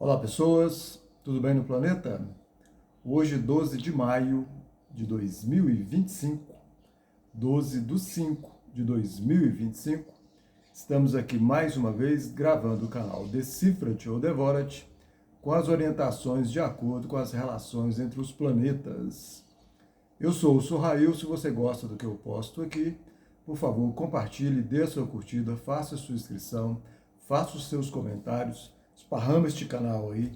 Olá pessoas, tudo bem no planeta? Hoje, 12 de maio de 2025, 12/5/2025, estamos aqui mais uma vez gravando o canal Decifra-te ou Devora-te com as orientações de acordo com as relações entre os planetas. Eu sou o Sorrail. Se você gosta do que eu posto aqui, por favor, compartilhe, dê a sua curtida, faça a sua inscrição, faça os seus comentários, esparrama este canal aí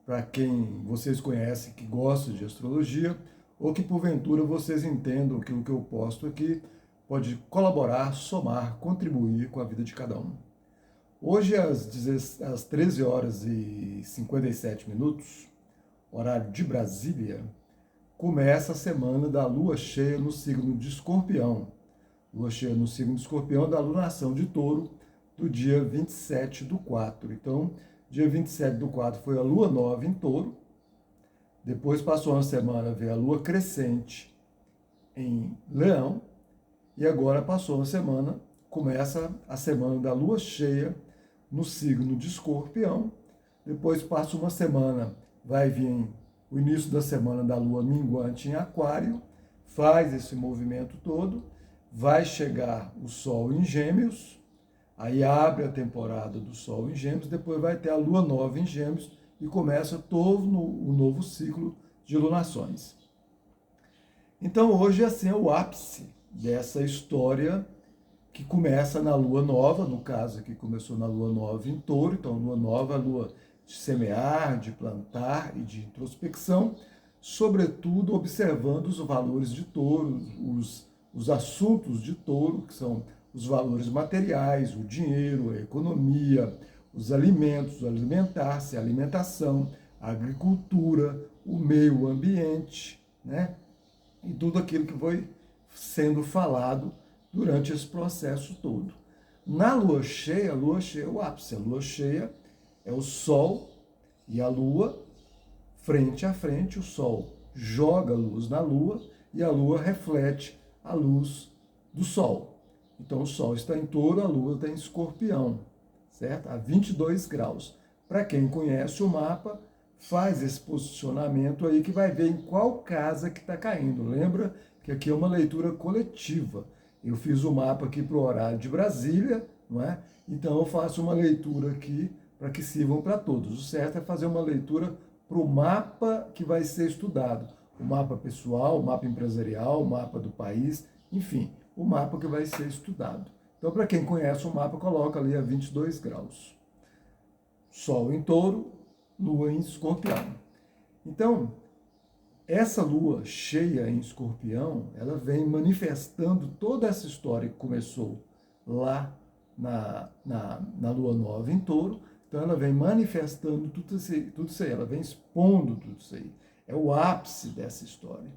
para quem vocês conhecem que gosta de astrologia ou que porventura vocês entendam que o que eu posto aqui pode colaborar, somar, contribuir com a vida de cada um. Hoje, às 13 horas e 57 minutos, horário de Brasília, começa a semana da lua cheia no signo de Escorpião. Lua cheia no signo de Escorpião da lunação de Touro, do dia 27/4. Então, dia 27/4 foi a lua nova em Touro. Depois passou uma semana a ver a lua crescente em Leão. E agora passou uma semana, começa a semana da lua cheia no signo de Escorpião. Depois passa uma semana, vai vir o início da semana da lua minguante em Aquário, faz esse movimento todo, vai chegar o Sol em Gêmeos, aí abre a temporada do Sol em Gêmeos, depois vai ter a lua nova em Gêmeos e começa todo o novo ciclo de lunações. Então hoje assim é o ápice dessa história que começa na lua nova, no caso aqui começou na lua nova em Touro. Então lua nova, lua de semear, de plantar e de introspecção, sobretudo observando os valores de Touro, os assuntos de Touro, que são os valores materiais, o dinheiro, a economia, os alimentos, o alimentar-se, a alimentação, a agricultura, o meio ambiente, né? E tudo aquilo que foi sendo falado durante esse processo todo. Na lua cheia é o ápice. A lua cheia é o Sol e a Lua frente a frente. O Sol joga luz na Lua e a Lua reflete a luz do Sol. Então o Sol está em Touro, a Lua está em Escorpião, certo? A 22 graus. Para quem conhece o mapa, faz esse posicionamento aí que vai ver em qual casa que está caindo. Lembra que aqui é uma leitura coletiva. Eu fiz o mapa aqui para o horário de Brasília, não é? Então eu faço uma leitura aqui para que sirvam para todos. O certo é fazer uma leitura para o mapa que vai ser estudado. O mapa pessoal, o mapa empresarial, o mapa do país, enfim, o mapa que vai ser estudado. Então, para quem conhece o mapa, coloca ali a 22 graus. Sol em Touro, Lua em Escorpião. Então, essa lua cheia em Escorpião, ela vem manifestando toda essa história que começou lá na lua nova em Touro. Então ela vem manifestando tudo isso aí, ela vem expondo tudo isso aí. É o ápice dessa história.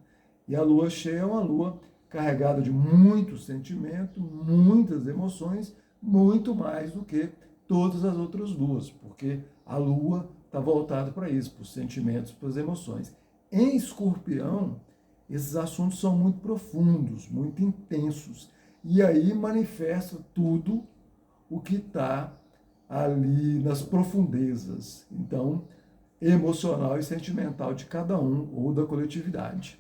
E a lua cheia é uma lua carregada de muito sentimento, muitas emoções, muito mais do que todas as outras luas, porque a lua está voltada para isso, para os sentimentos, para as emoções. Em Escorpião, esses assuntos são muito profundos, muito intensos, e aí manifesta tudo o que está ali nas profundezas, então, emocional e sentimental de cada um ou da coletividade.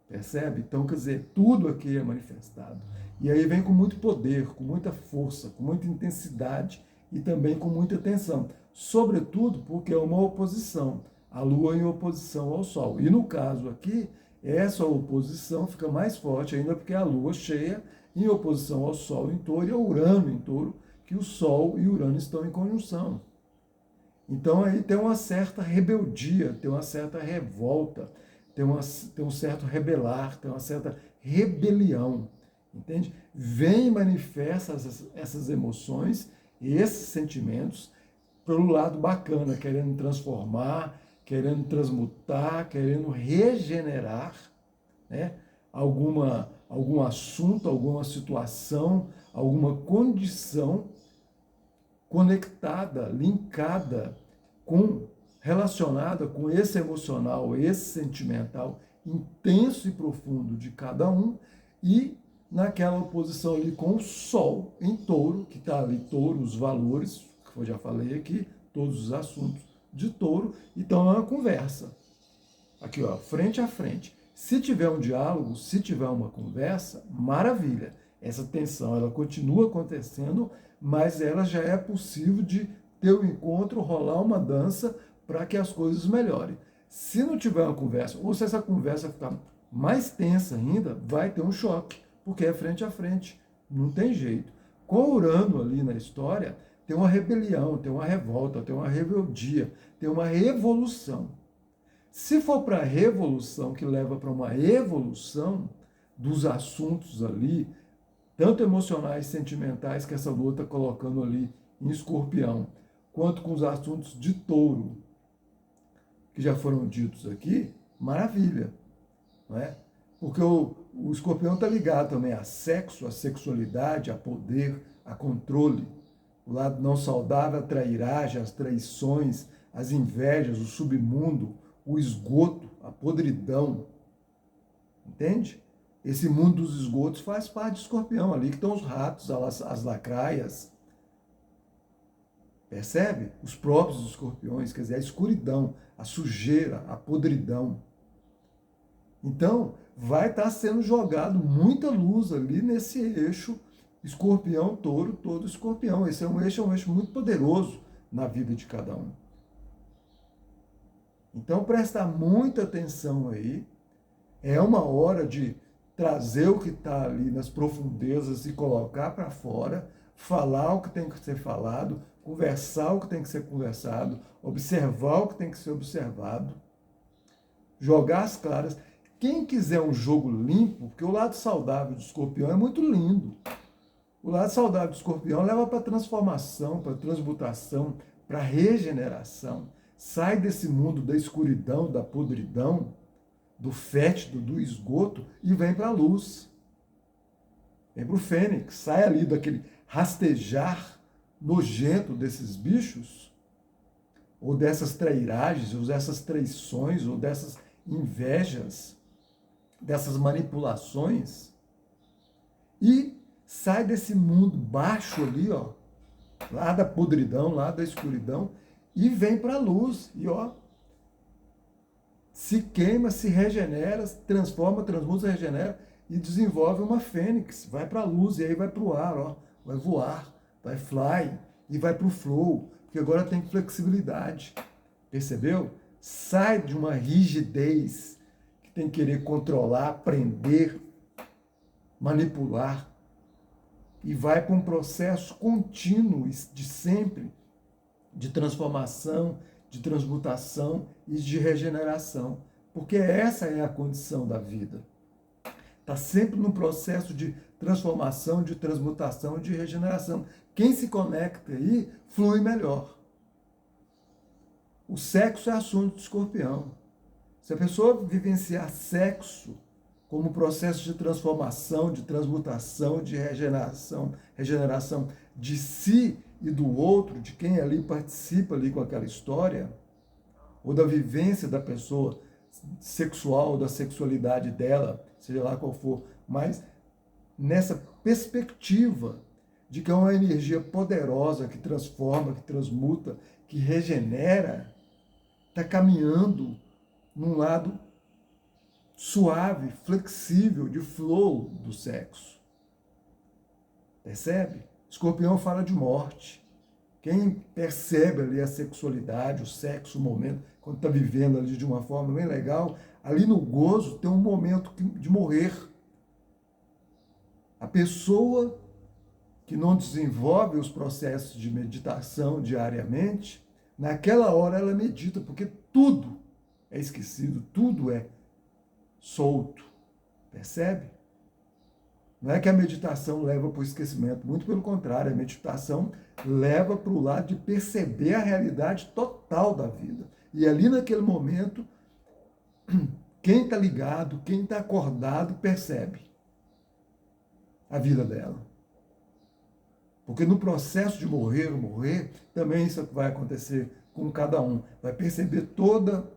Percebe? Então, quer dizer, tudo aqui é manifestado. E aí vem com muito poder, com muita força, com muita intensidade e também com muita tensão. Sobretudo porque é uma oposição. A Lua em oposição ao Sol. E no caso aqui, essa oposição fica mais forte ainda porque a Lua cheia em oposição ao Sol em Touro e ao Urano em Touro, que o Sol e o Urano estão em conjunção. Então aí tem uma certa rebeldia, tem uma certa revolta, tem um certo rebelar, tem uma certa rebelião, entende? Vem e manifesta essas emoções, esses sentimentos, pelo lado bacana, querendo transformar, querendo transmutar, querendo regenerar, né? Algum assunto, alguma situação, alguma condição conectada, linkada, relacionada com esse emocional, esse sentimental intenso e profundo de cada um, e naquela oposição ali com o Sol em Touro, que está ali Touro, os valores, que eu já falei aqui, todos os assuntos de touro, então é uma conversa. Aqui, ó, frente a frente. Se tiver um diálogo, se tiver uma conversa, maravilha. Essa tensão, ela continua acontecendo, mas ela já é possível de ter um encontro, rolar uma dança para que as coisas melhorem. Se não tiver uma conversa, ou se essa conversa ficar mais tensa ainda, vai ter um choque, porque é frente a frente. Não tem jeito. Com Urano ali na história, tem uma rebelião, tem uma revolta, tem uma rebeldia, tem uma revolução. Se for para a revolução que leva para uma evolução dos assuntos ali, tanto emocionais, sentimentais, que essa lua está colocando ali em Escorpião, quanto com os assuntos de Touro, que já foram ditos aqui, maravilha, não é? Porque o Escorpião está ligado também a sexo, a sexualidade, a poder, a controle. O lado não saudável, a trairagem, as traições, as invejas, o submundo, o esgoto, a podridão. Entende? Esse mundo dos esgotos faz parte de Escorpião, ali que estão os ratos, as lacraias. Percebe? Os próprios escorpiões, quer dizer, a escuridão, a sujeira, a podridão. Então, vai estar sendo jogado muita luz ali nesse eixo Escorpião, Touro, todo Escorpião. Esse é um eixo muito poderoso na vida de cada um. Então, presta muita atenção aí. É uma hora de trazer o que está ali nas profundezas e colocar para fora, falar o que tem que ser falado, conversar o que tem que ser conversado, observar o que tem que ser observado, jogar as claras. Quem quiser um jogo limpo, porque o lado saudável do Escorpião é muito lindo. O lado saudável do Escorpião leva para transformação, para transmutação, para regeneração. Sai desse mundo da escuridão, da podridão, do fétido, do esgoto e vem para a luz. Vem para o fênix, sai ali daquele rastejar nojento desses bichos, ou dessas trairagens, ou dessas traições, ou dessas invejas, dessas manipulações, e sai desse mundo baixo ali, ó, lá da podridão, lá da escuridão, e vem para a luz, e ó, se queima, se regenera, se transforma, transmuta, regenera e desenvolve uma fênix, vai para a luz e aí vai para o ar, ó, vai voar, vai fly e vai para o flow, porque agora tem flexibilidade, percebeu? Sai de uma rigidez que tem que querer controlar, prender, manipular e vai para um processo contínuo de sempre, de transformação, de transmutação e de regeneração, porque essa é a condição da vida. Está sempre num processo de transformação, de transmutação e de regeneração. Quem se conecta aí, flui melhor. O sexo é assunto de Escorpião. Se a pessoa vivenciar sexo como processo de transformação, de transmutação, de regeneração de si e do outro, de quem ali participa ali com aquela história, ou da vivência da pessoa sexual, da sexualidade dela, seja lá qual for, mas nessa perspectiva de que é uma energia poderosa que transforma, que transmuta, que regenera, está caminhando num lado suave, flexível, de flow do sexo. Percebe? Escorpião fala de morte. Quem percebe ali a sexualidade, o sexo, o momento, quando está vivendo ali de uma forma bem legal, ali no gozo tem um momento de morrer. A pessoa que não desenvolve os processos de meditação diariamente, naquela hora ela medita, porque tudo é esquecido, tudo é solto. Percebe? Não é que a meditação leva para o esquecimento, muito pelo contrário, a meditação leva para o lado de perceber a realidade total da vida. E ali naquele momento, quem está ligado, quem está acordado, percebe a vida dela. Porque no processo de morrer, também isso vai acontecer com cada um. Vai perceber toda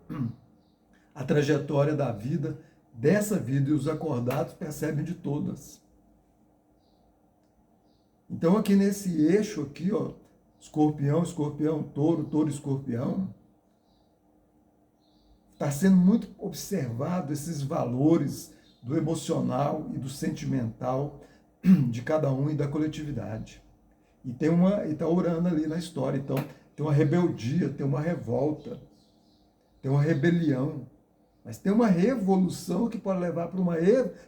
a trajetória da vida, dessa vida, e os acordados percebem de todas. Então aqui nesse eixo aqui, ó, Escorpião, Escorpião, Touro, Touro, Escorpião, Está sendo muito observado esses valores do emocional e do sentimental de cada um e da coletividade. E está orando ali na história. Então, tem uma rebeldia, tem uma revolta, tem uma rebelião. Mas tem uma revolução que pode levar para uma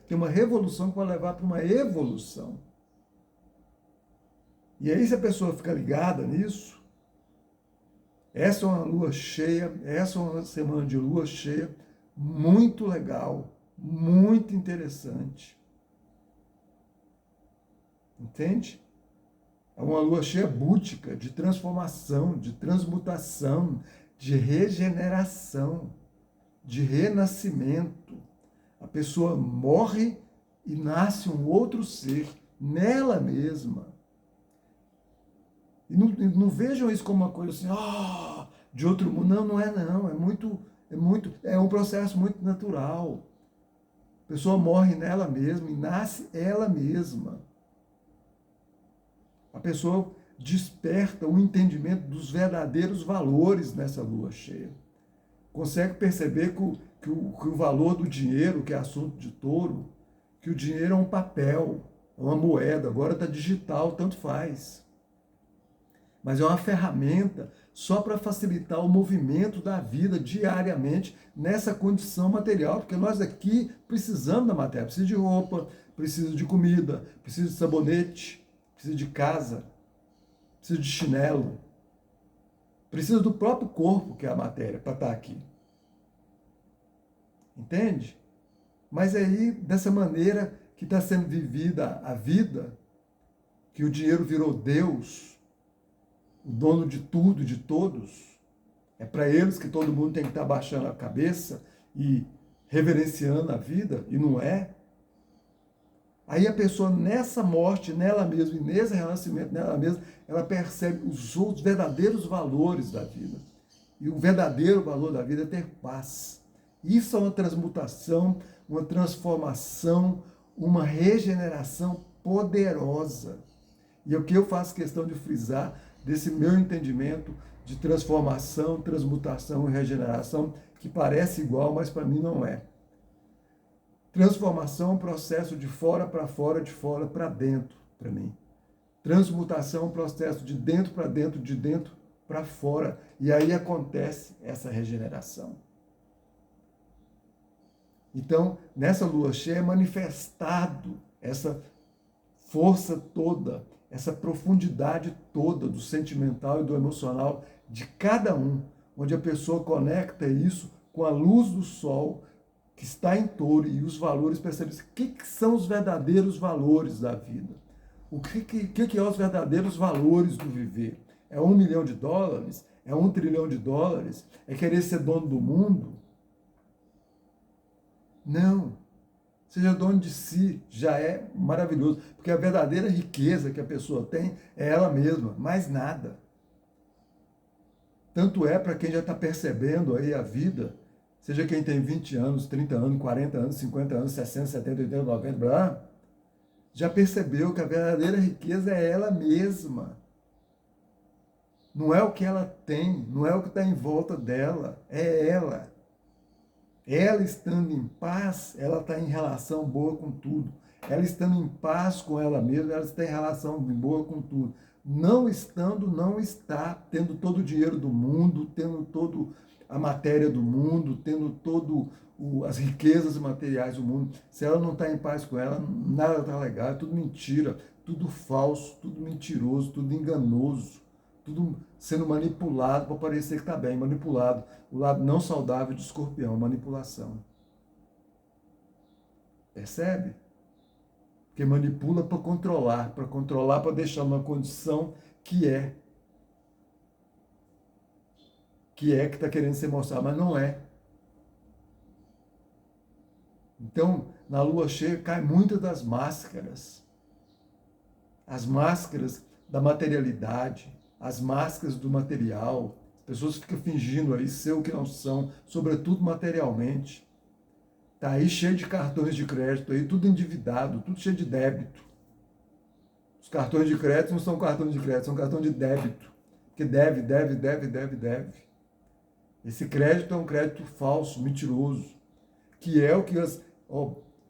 tem uma revolução que pode levar para uma evolução. E aí, se a pessoa fica ligada nisso, essa é uma lua cheia, essa é uma semana de lua cheia muito legal, muito interessante. Entende? É uma lua cheia búdica, de transformação, de transmutação, de regeneração, de renascimento. A pessoa morre e nasce um outro ser nela mesma. E não vejam isso como uma coisa assim, de outro mundo. Não, não é não. É um processo muito natural. A pessoa morre nela mesma e nasce ela mesma. A pessoa desperta o entendimento dos verdadeiros valores nessa lua cheia. Consegue perceber que o valor do dinheiro, que é assunto de touro, que o dinheiro é um papel, é uma moeda, agora está digital, tanto faz. Mas é uma ferramenta só para facilitar o movimento da vida diariamente nessa condição material, porque nós aqui precisamos da matéria, precisa de roupa, precisa de comida, precisa de sabonete, precisa de casa, precisa de chinelo, precisa do próprio corpo, que é a matéria, para estar aqui. Entende? Mas aí, dessa maneira que está sendo vivida a vida, que o dinheiro virou Deus, o dono de tudo, de todos, é para eles que todo mundo tem que estar baixando a cabeça e reverenciando a vida, e não é. Aí a pessoa, nessa morte, nela mesma, e nesse renascimento nela mesma, ela percebe os outros verdadeiros valores da vida. E o verdadeiro valor da vida é ter paz. Isso é uma transmutação, uma transformação, uma regeneração poderosa. E é o que eu faço questão de frisar desse meu entendimento de transformação, transmutação e regeneração, que parece igual, mas para mim não é. Transformação é um processo de fora para dentro, para mim. Transmutação é um processo de dentro para fora. E aí acontece essa regeneração. Então, nessa lua cheia é manifestado essa força toda, essa profundidade toda do sentimental e do emocional de cada um, onde a pessoa conecta isso com a luz do sol que está em touro e os valores, percebe o que são os verdadeiros valores da vida. O que é os verdadeiros valores do viver? É $1 milhão? É $1 trilhão? É querer ser dono do mundo? Não. Seja dono de si, já é maravilhoso. Porque a verdadeira riqueza que a pessoa tem é ela mesma, mais nada. Tanto é para quem já está percebendo aí a vida, seja quem tem 20 anos, 30 anos, 40 anos, 50 anos, 60, 70, 80, 90, blá, já percebeu que a verdadeira riqueza é ela mesma. Não é o que ela tem, não é o que está em volta dela, é ela. Ela estando em paz, ela está em relação boa com tudo. Ela estando em paz com ela mesma, ela está em relação boa com tudo. Não estando, não está, tendo todo o dinheiro do mundo, tendo toda a matéria do mundo, tendo todo as riquezas materiais do mundo. Se ela não está em paz com ela, nada está legal, é tudo mentira, tudo falso, tudo mentiroso, tudo enganoso, tudo sendo manipulado para parecer que está bem, manipulado. O lado não saudável de Escorpião, manipulação. Percebe? Porque manipula para controlar, para deixar numa condição que está querendo ser mostrado, mas não é. Então, na lua cheia, cai muitas das máscaras. As máscaras da materialidade, as máscaras do material. As pessoas ficam fingindo aí ser o que não são, sobretudo materialmente. Está aí cheio de cartões de crédito, aí tudo endividado, tudo cheio de débito. Os cartões de crédito não são cartões de crédito, são cartões de débito. Porque deve. Esse crédito é um crédito falso, mentiroso, que é o que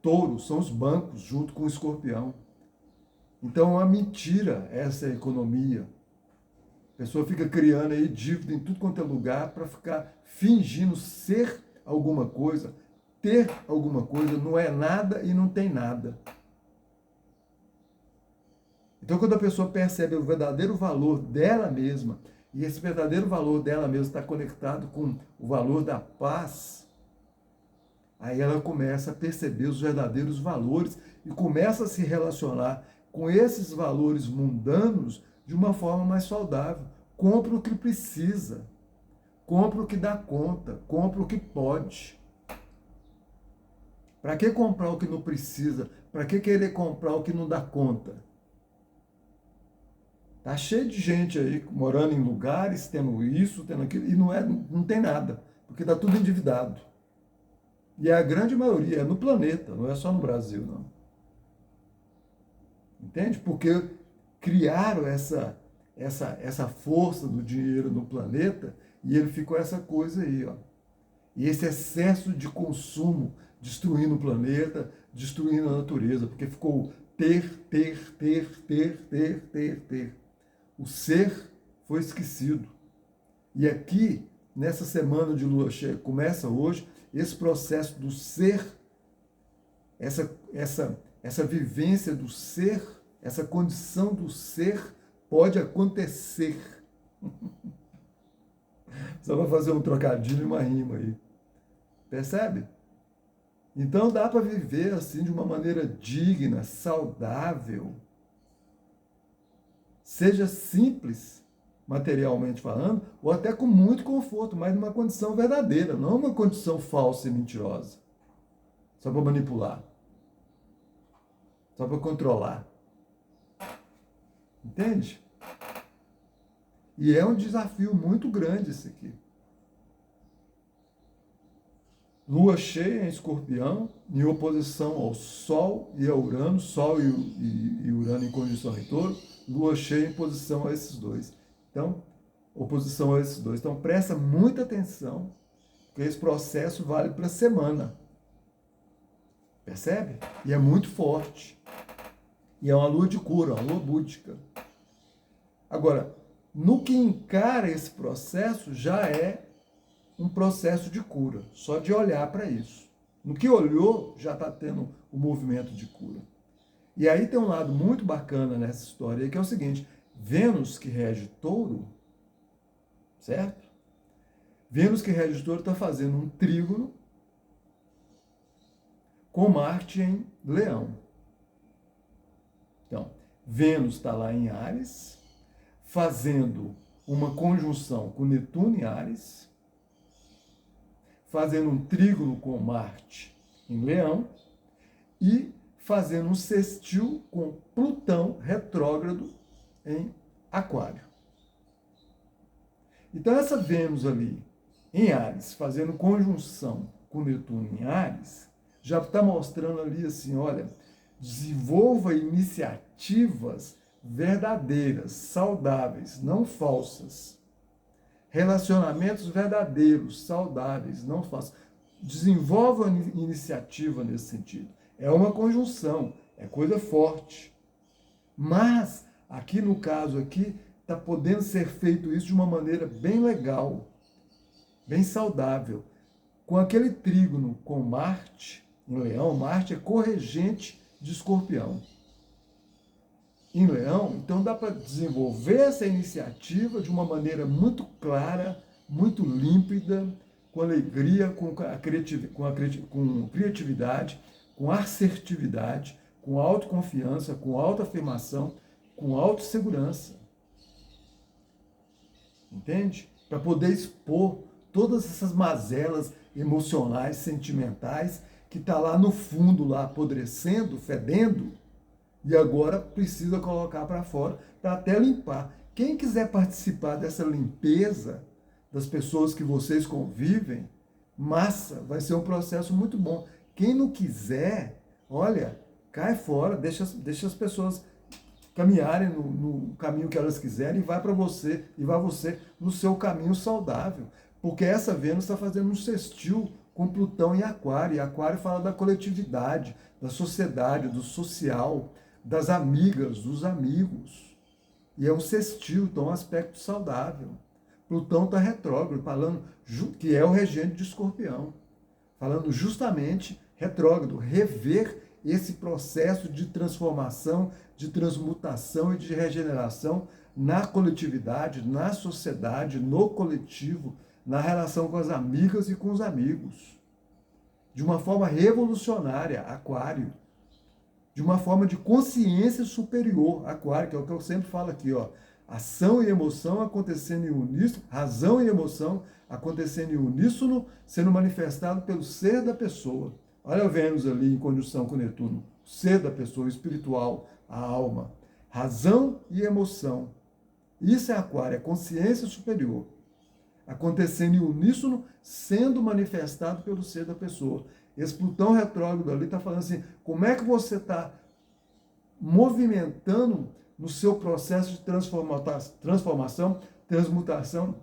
touros são os bancos junto com o escorpião. Então é uma mentira essa economia. A pessoa fica criando aí dívida em tudo quanto é lugar para ficar fingindo ser alguma coisa, ter alguma coisa, não é nada e não tem nada. Então quando a pessoa percebe o verdadeiro valor dela mesma, e esse verdadeiro valor dela mesma está conectado com o valor da paz, aí ela começa a perceber os verdadeiros valores e começa a se relacionar com esses valores mundanos de uma forma mais saudável. Compra o que precisa, compra o que dá conta, compra o que pode. Para que comprar o que não precisa? Para que querer comprar o que não dá conta? Tá cheio de gente aí morando em lugares, tendo isso, tendo aquilo, e não tem nada, porque está tudo endividado. E a grande maioria é no planeta, não é só no Brasil, não. Entende? Porque criaram essa força do dinheiro no planeta e ele ficou essa coisa aí, ó. E esse excesso de consumo destruindo o planeta, destruindo a natureza, porque ficou ter. O ser foi esquecido. E aqui, nessa semana de lua cheia, começa hoje esse processo do ser, essa vivência do ser, essa condição do ser pode acontecer. Só para fazer um trocadilho e uma rima aí. Percebe? Então dá para viver assim de uma maneira digna, saudável. Seja simples, materialmente falando, ou até com muito conforto, mas numa condição verdadeira, não uma condição falsa e mentirosa. Só para manipular. Só para controlar. Entende? E é um desafio muito grande esse aqui. Lua cheia em Escorpião, em oposição ao Sol e a Urano, Sol e Urano em conjunção em Touro, Lua cheia em posição a esses dois. Então, oposição a esses dois. Então, presta muita atenção, porque esse processo vale para a semana. Percebe? E é muito forte. E é uma lua de cura, uma lua búdica. Agora, no que encara esse processo, já é um processo de cura, só de olhar para isso. No que olhou, já está tendo o movimento de cura. E aí tem um lado muito bacana nessa história, que é o seguinte: Vênus, que rege Touro, certo? Vênus, que rege Touro, está fazendo um trígono com Marte em Leão. Então, Vênus está lá em Áries, fazendo uma conjunção com Netuno em Áries, fazendo um trígono com Marte em Leão e fazendo um sextil com Plutão retrógrado em Aquário. Então essa Vênus ali em Áries, fazendo conjunção com Netuno em Áries, já está mostrando ali assim, olha, desenvolva iniciativas verdadeiras, saudáveis, não falsas. Relacionamentos verdadeiros, saudáveis, não falsos. Desenvolva iniciativa nesse sentido. É uma conjunção, é coisa forte. Mas, aqui no caso aqui, está podendo ser feito isso de uma maneira bem legal, bem saudável. Com aquele trígono com Marte, em Leão, Marte é corregente de Escorpião. Em Leão, então dá para desenvolver essa iniciativa de uma maneira muito clara, muito límpida, com alegria, com criatividade, com assertividade, com autoconfiança, com autoafirmação, com autossegurança. Entende? Para poder expor todas essas mazelas emocionais, sentimentais, que está lá no fundo, lá apodrecendo, fedendo, e agora precisa colocar para fora, para até limpar. Quem quiser participar dessa limpeza das pessoas que vocês convivem, massa, vai ser um processo muito bom. Quem não quiser, olha, cai fora, deixa as pessoas caminharem no caminho que elas quiserem e vai para você, e vai você no seu caminho saudável. Porque essa Vênus está fazendo um sextil com Plutão em Aquário. E Aquário fala da coletividade, da sociedade, do social, das amigas, dos amigos. E é um sextil, então é um aspecto saudável. Plutão está retrógrado, falando que é o regente de Escorpião. Falando justamente retrógrado, rever esse processo de transformação, de transmutação e de regeneração na coletividade, na sociedade, no coletivo, na relação com as amigas e com os amigos. De uma forma revolucionária, Aquário. De uma forma de consciência superior, Aquário, que é o que eu sempre falo aqui, ó. Ação e emoção acontecendo em uníssono, razão e emoção acontecendo em uníssono, sendo manifestado pelo ser da pessoa. Olha a Vênus ali em conjunção com Netuno. O ser da pessoa, o espiritual, a alma. Razão e emoção. Isso é Aquário, é consciência superior. Acontecendo em uníssono, sendo manifestado pelo ser da pessoa. Esse Plutão retrógrado ali está falando assim, como é que você está movimentando no seu processo de transformação, transmutação,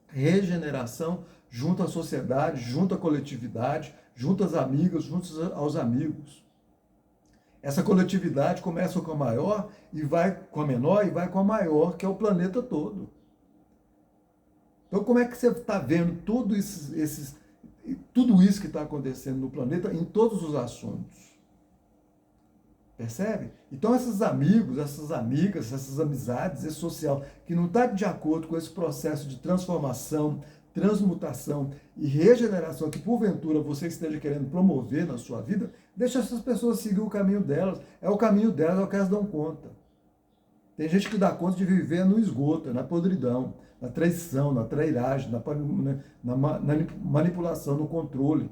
regeneração, junto à sociedade, junto à coletividade, junto às amigas, junto aos amigos. Essa coletividade começa com a maior e vai com a menor e vai com a maior, que é o planeta todo. Então, como é que você está vendo tudo isso que está acontecendo no planeta em todos os assuntos? Percebe? Então, esses amigos, essas amigas, essas amizades, esse social que não está de acordo com esse processo de transformação, transmutação e regeneração que, porventura, você esteja querendo promover na sua vida, deixa essas pessoas seguir o caminho delas. É o caminho delas, é o que elas dão conta. Tem gente que dá conta de viver no esgoto, na podridão, na traição, na trairagem, na manipulação, no controle.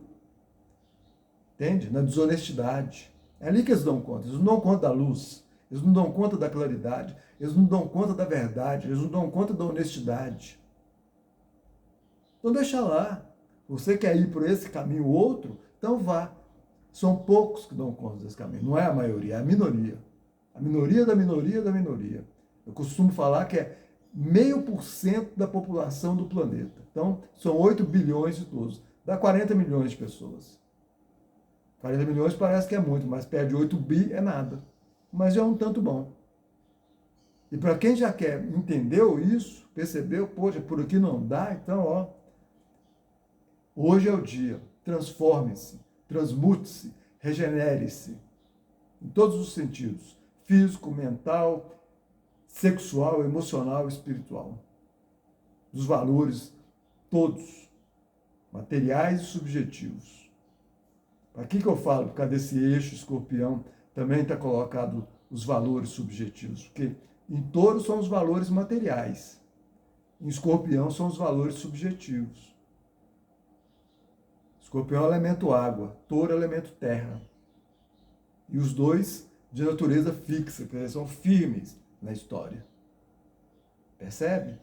Entende? Na desonestidade. É ali que eles dão conta. Eles não dão conta da luz. Eles não dão conta da claridade. Eles não dão conta da verdade. Eles não dão conta da honestidade. Então deixa lá. Você quer ir por esse caminho ou outro? Então vá. São poucos que dão conta desse caminho. Não é a maioria, é a minoria. A minoria da minoria da minoria. Eu costumo falar que é 0,5% da população do planeta. Então, são 8 bilhões de todos. Dá 40 milhões de pessoas. 40 milhões parece que é muito, mas perto de 8 bi é nada. Mas é um tanto bom. E para quem já quer, entendeu isso, percebeu, poxa, por aqui não dá, então, ó, hoje é o dia. Transforme-se, transmute-se, regenere-se. Em todos os sentidos. Físico, mental, sexual, emocional, espiritual. Os valores todos, materiais e subjetivos. Aqui que eu falo, por causa desse eixo escorpião, também está colocado os valores subjetivos, porque em touro são os valores materiais, em escorpião são os valores subjetivos. Escorpião é elemento água, touro é elemento terra. E os dois de natureza fixa, que eles são firmes na história. Percebe?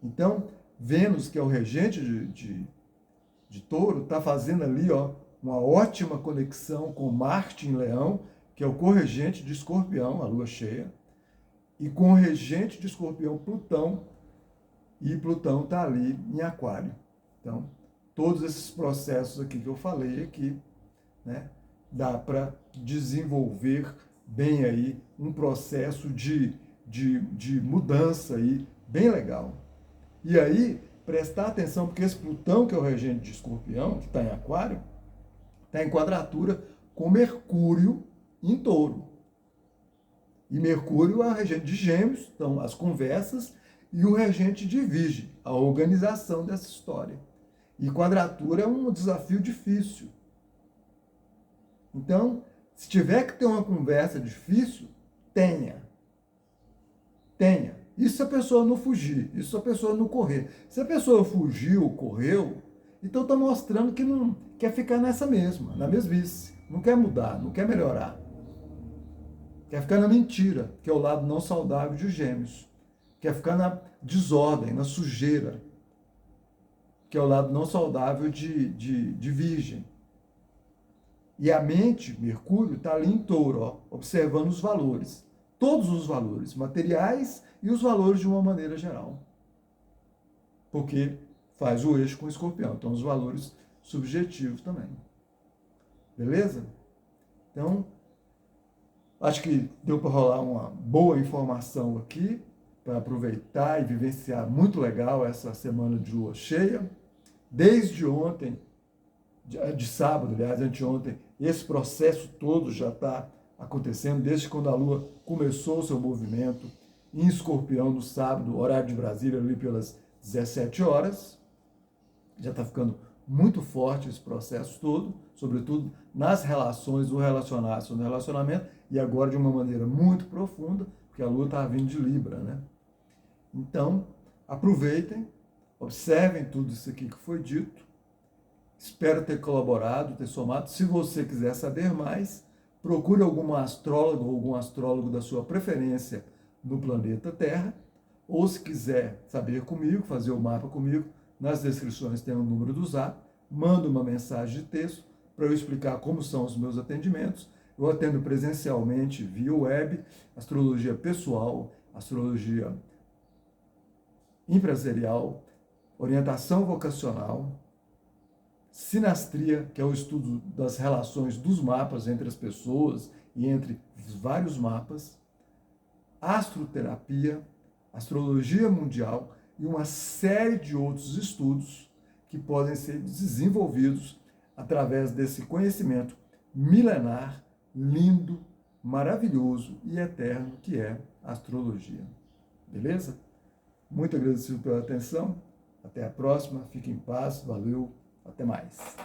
Então, Vênus, que é o regente de touro, está fazendo ali, ó, uma ótima conexão com Marte em Leão, que é o corregente de Escorpião, a lua cheia, e com o regente de Escorpião, Plutão, e Plutão está ali em Aquário. Então, todos esses processos aqui que eu falei aqui, né, dá para desenvolver bem aí um processo de mudança aí, bem legal. E aí, prestar atenção, porque esse Plutão, que é o regente de Escorpião, que está em Aquário, está em quadratura com Mercúrio em Touro. E Mercúrio é o regente de Gêmeos, então as conversas, e o regente de Virgem, a organização dessa história. E quadratura é um desafio difícil. Então, se tiver que ter uma conversa difícil, tenha. Tenha. Isso se a pessoa não fugir, isso se a pessoa não correr. Se a pessoa fugiu, correu, então está mostrando que não quer ficar nessa mesma, na mesmice. Não quer mudar, não quer melhorar. Quer ficar na mentira, que é o lado não saudável de Gêmeos. Quer ficar na desordem, na sujeira, que é o lado não saudável de Virgem. E a mente, Mercúrio, está ali em Touro, ó, observando os valores. Todos os valores materiais e os valores de uma maneira geral. Porque faz o eixo com o Escorpião. Então, os valores subjetivos também. Beleza? Então, acho que deu para rolar uma boa informação aqui, para aproveitar e vivenciar. Muito legal essa semana de lua cheia. Desde ontem, de sábado, aliás, anteontem, esse processo todo já está acontecendo, desde quando a lua começou o seu movimento em Escorpião no sábado, horário de Brasília, ali pelas 17 horas. Já está ficando muito forte esse processo todo, sobretudo nas relações, o relacionar-se no relacionamento, e agora de uma maneira muito profunda, porque a lua está vindo de Libra, né? Então, aproveitem, observem tudo isso aqui que foi dito. Espero ter colaborado, ter somado. Se você quiser saber mais, procure alguma astróloga ou algum astrólogo da sua preferência no planeta Terra, ou se quiser saber comigo, fazer o mapa comigo, nas descrições tem o número do Zap, manda uma mensagem de texto para eu explicar como são os meus atendimentos. Eu atendo presencialmente via web, astrologia pessoal, astrologia empresarial, orientação vocacional, sinastria, que é o estudo das relações dos mapas entre as pessoas e entre vários mapas, astroterapia, astrologia mundial e uma série de outros estudos que podem ser desenvolvidos através desse conhecimento milenar, lindo, maravilhoso e eterno que é a astrologia. Beleza? Muito agradecido pela atenção. Até a próxima. Fique em paz. Valeu. Até mais.